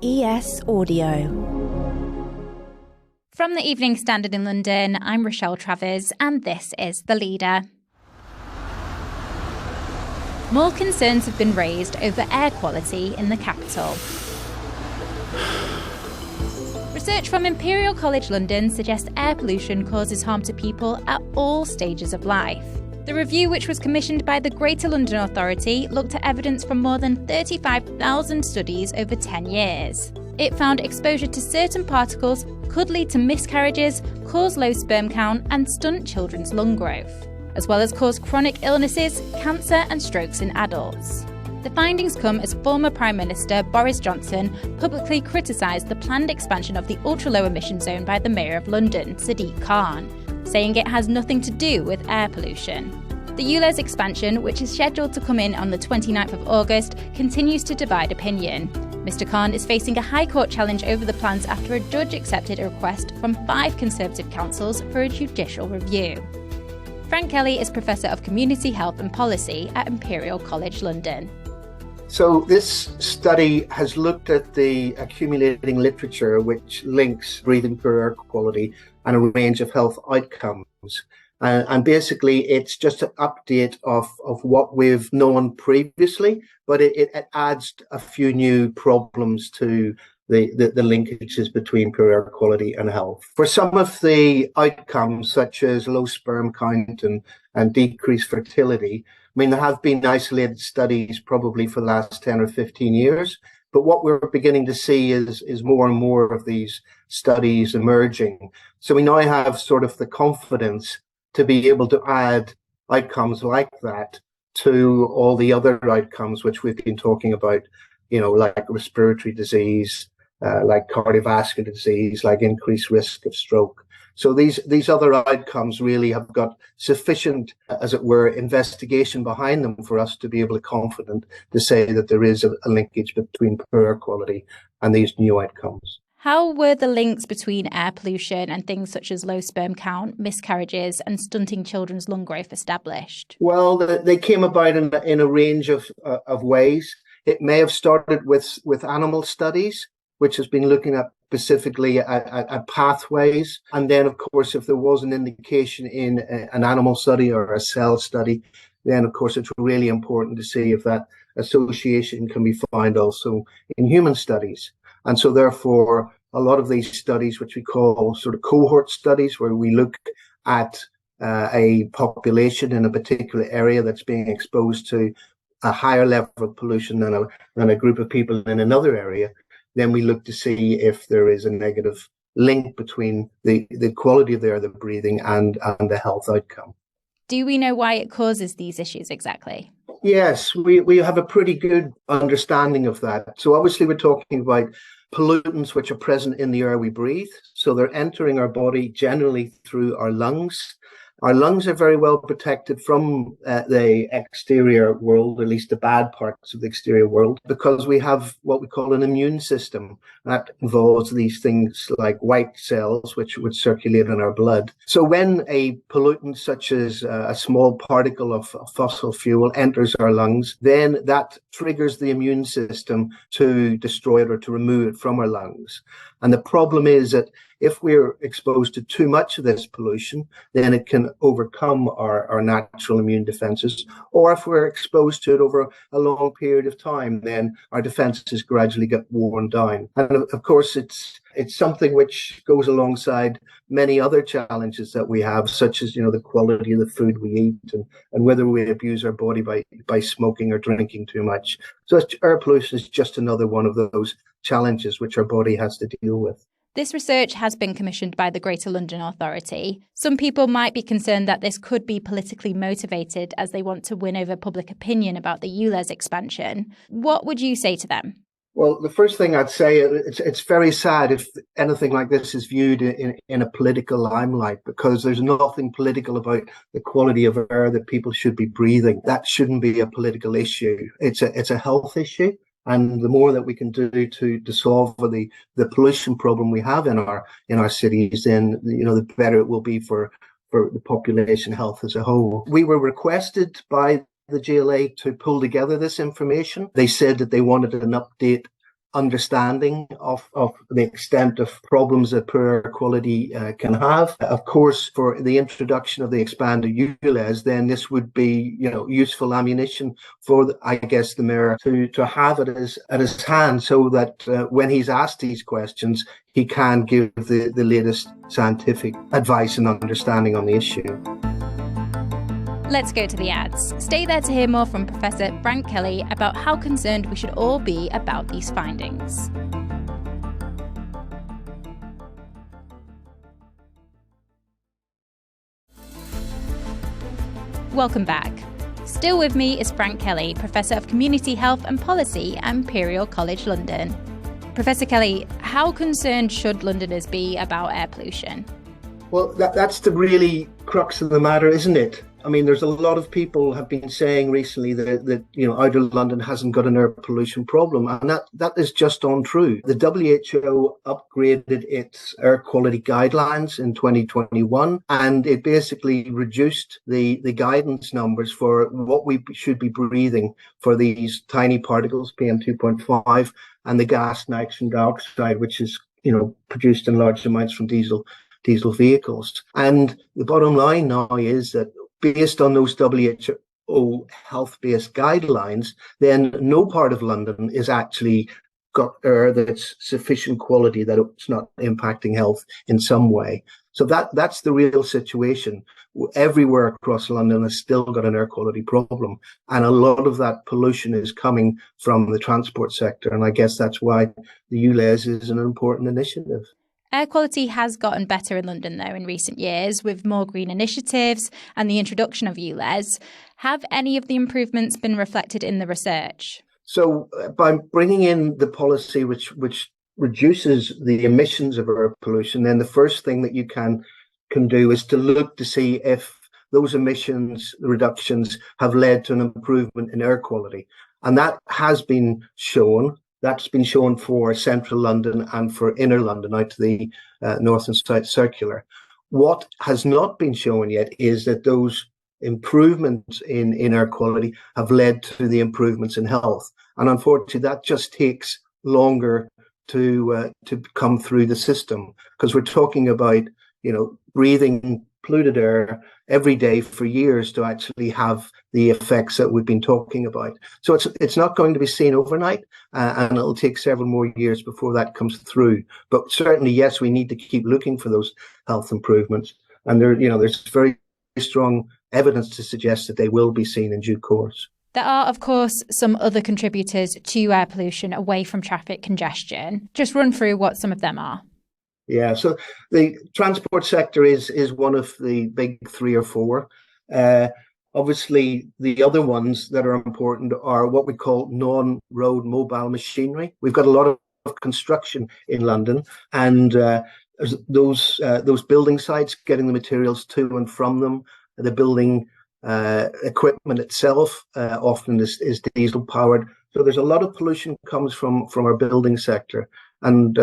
ES Audio. From the Evening Standard in London, I'm Rochelle Travers, and this is The Leader. More concerns have been raised over air quality in the capital. Research from Imperial College London suggests air pollution causes harm to people at all stages of life. The review, which was commissioned by the Greater London Authority, looked at evidence from more than 35,000 studies over 10 years. It found exposure to certain particles could lead to miscarriages, cause low sperm count, and stunt children's lung growth, as well as cause chronic illnesses, cancer, and strokes in adults. The findings come as former Prime Minister Boris Johnson publicly criticised the planned expansion of the ultra-low emission zone by the Mayor of London, Sadiq Khan, saying it has nothing to do with air pollution. The Ulez expansion, which is scheduled to come in on the 29th of August, continues to divide opinion. Mr Khan is facing a High Court challenge over the plans after a judge accepted a request from 5 Conservative councils for a judicial review. Frank Kelly is Professor of Community Health and Policy at Imperial College London. So this study has looked at the accumulating literature which links breathing poor air quality and a range of health outcomes. And basically, it's just an update of what we've known previously, but it adds a few new problems to the linkages between poor air quality and health. For some of the outcomes, such as low sperm count and decreased fertility, I mean, there have been isolated studies probably for the last 10 or 15 years, but what we're beginning to see is more and more of these studies emerging. So we now have sort of the confidence to be able to add outcomes like that to all the other outcomes which we've been talking about, you know, like respiratory disease, like cardiovascular disease, like increased risk of stroke. So these other outcomes really have got sufficient, as it were, investigation behind them for us to be able to confident to say that there is a linkage between poor air quality and these new outcomes. How were the links between air pollution and things such as low sperm count, miscarriages, and stunting children's lung growth established? Well, they came about in a range of ways. It may have started with animal studies, which has been looking at specifically at pathways. And then, of course, if there was an indication in an animal study or a cell study, then, of course, it's really important to see if that association can be found also in human studies. And so, therefore, a lot of these studies, which we call sort of cohort studies, where we look at a population in a particular area that's being exposed to a higher level of pollution than a group of people in another area, then we look to see if there is a negative link between the quality of the air they're breathing and the health outcome. Do we know why it causes these issues exactly? Yes, we have a pretty good understanding of that. So obviously we're talking about pollutants which are present in the air we breathe. So they're entering our body generally through our lungs. Our lungs are very well protected from the exterior world, at least the bad parts of the exterior world, because we have what we call an immune system that involves these things like white cells, which would circulate in our blood. So when a pollutant such as a small particle of fossil fuel enters our lungs, then that triggers the immune system to destroy it or to remove it from our lungs. And the problem is that if we're exposed to too much of this pollution, then it can overcome our natural immune defenses. Or if we're exposed to it over a long period of time, then our defenses gradually get worn down. And of course, it's something which goes alongside many other challenges that we have, such as, you know, the quality of the food we eat and whether we abuse our body by smoking or drinking too much. So air pollution is just another one of those challenges which our body has to deal with. This research has been commissioned by the Greater London Authority. Some people might be concerned that this could be politically motivated as they want to win over public opinion about the Ulez expansion. What would you say to them? Well, the first thing I'd say, it's very sad if anything like this is viewed in a political limelight, because there's nothing political about the quality of air that people should be breathing. That shouldn't be a political issue. It's a health issue. And the more that we can do to solve the pollution problem we have in our cities, then, you know, the better it will be for the population health as a whole. We were requested by the GLA to pull together this information. They said that they wanted an update understanding of the extent of problems that poor air quality can have. Of course, for the introduction of the expanded Ulez, then this would be, useful ammunition for, I guess, the mayor to have at his hand, so that when he's asked these questions, he can give the latest scientific advice and understanding on the issue. Let's go to the ads. Stay there to hear more from Professor Frank Kelly about how concerned we should all be about these findings. Welcome back. Still with me is Frank Kelly, Professor of Community Health and Policy at Imperial College London. Professor Kelly, how concerned should Londoners be about air pollution? Well, that's the really crux of the matter, isn't it? I mean, there's a lot of people have been saying recently that outer London hasn't got an air pollution problem, and that is just untrue. The WHO upgraded its air quality guidelines in 2021, and it basically reduced the guidance numbers for what we should be breathing for these tiny particles, PM2.5, and the gas nitrogen dioxide, which is produced in large amounts from diesel vehicles. And the bottom line now is that based on those WHO health-based guidelines, then no part of London is actually got air that's sufficient quality that it's not impacting health in some way. So that's the real situation. Everywhere across London has still got an air quality problem, and a lot of that pollution is coming from the transport sector. And I guess that's why the Ulez is an important initiative. Air quality has gotten better in London, though, in recent years, with more green initiatives and the introduction of Ulez. Have any of the improvements been reflected in the research? So by bringing in the policy which reduces the emissions of air pollution, then the first thing that you can do is to look to see if those emissions reductions have led to an improvement in air quality. And that has been shown. That's been shown for central London and for inner London out to the north and south circular. What has not been shown yet is that those improvements in air quality have led to the improvements in health. And unfortunately, that just takes longer to come through the system, because we're talking about, breathing polluted air every day for years to actually have the effects that we've been talking about. So it's not going to be seen overnight, and it'll take several more years before that comes through. But certainly, yes, we need to keep looking for those health improvements, and there's very strong evidence to suggest that they will be seen in due course. There are, of course, some other contributors to air pollution away from traffic congestion. Just run through what some of them are. Yeah, so the transport sector is one of the big three or four. Obviously, the other ones that are important are what we call non-road mobile machinery. We've got a lot of construction in London, and those building sites, getting the materials to and from them, the building equipment itself often is diesel powered. So there's a lot of pollution comes from our building sector, and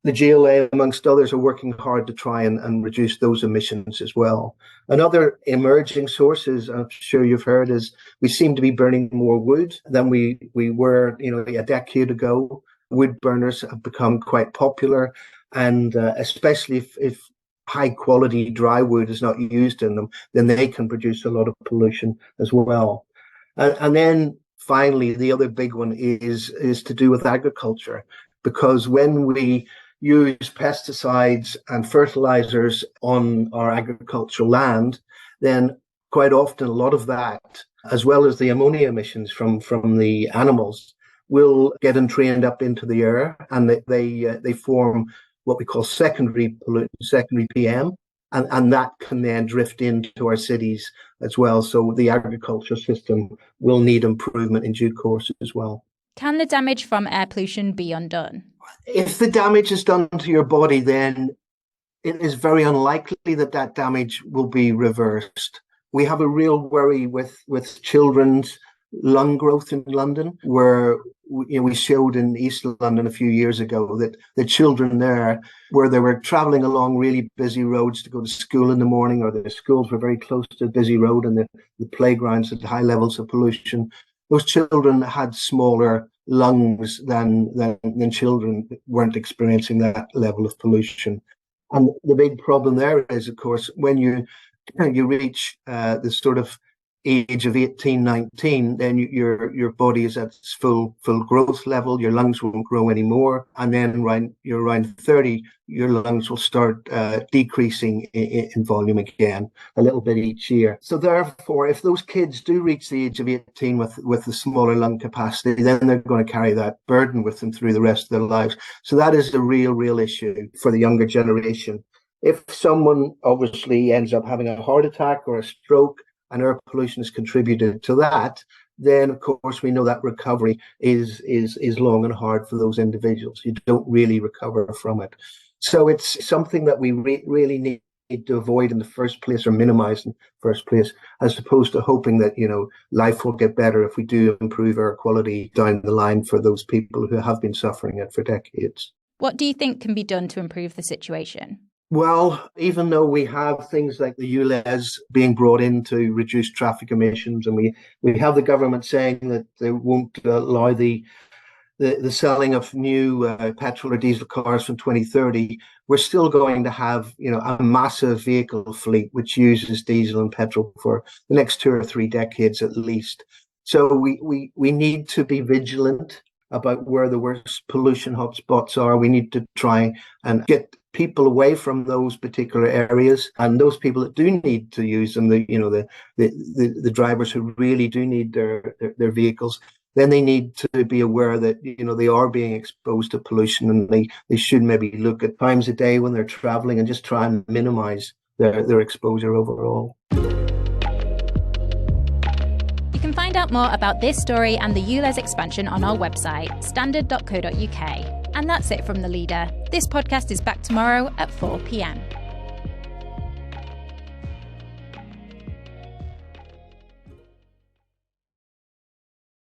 the GLA, amongst others, are working hard to try and reduce those emissions as well. Another emerging source, is, I'm sure you've heard, is we seem to be burning more wood than we were, a decade ago. Wood burners have become quite popular, and especially if high quality dry wood is not used in them, then they can produce a lot of pollution as well. And then finally, the other big one is to do with agriculture, because when we use pesticides and fertilizers on our agricultural land, then quite often a lot of that, as well as the ammonia emissions from the animals, will get entrained up into the air, and they form what we call secondary pollutants, secondary PM, and that can then drift into our cities as well. So the agriculture system will need improvement in due course as well. Can the damage from air pollution be undone? If the damage is done to your body, then it is very unlikely that damage will be reversed. We have a real worry with children's lung growth in London, where we showed in East London a few years ago that the children there, where they were travelling along really busy roads to go to school in the morning, or the schools were very close to a busy road, and the playgrounds had high levels of pollution, those children had smaller lungs than children weren't experiencing that level of pollution. And the big problem there is, of course, when you reach the sort of age of 18, 19, then your body is at its full growth level. Your lungs won't grow anymore. And then you're around 30, your lungs will start decreasing in volume again, a little bit each year. So therefore, if those kids do reach the age of 18 with the smaller lung capacity, then they're going to carry that burden with them through the rest of their lives. So that is a real issue for the younger generation. If someone obviously ends up having a heart attack or a stroke, and air pollution has contributed to that, then of course we know that recovery is long and hard for those individuals. You don't really recover from it. So it's something that we really need to avoid in the first place, or minimize in the first place, as opposed to hoping that, life will get better if we do improve air quality down the line for those people who have been suffering it for decades. What do you think can be done to improve the situation? Well, even though we have things like the Ulez being brought in to reduce traffic emissions, and we have the government saying that they won't allow the selling of new petrol or diesel cars from 2030, we're still going to have, a massive vehicle fleet which uses diesel and petrol for the next 2 or 3 decades at least. So we need to be vigilant about where the worst pollution hotspots are. We need to try and get people away from those particular areas, and those people that do need to use them, the drivers who really do need their vehicles, then they need to be aware that they are being exposed to pollution, and they should maybe look at times a day when they're traveling and just try and minimize their exposure overall. You can find out more about this story and the Ulez expansion on our website, standard.co.uk. And that's it from The Leader. This podcast is back tomorrow at 4 p.m.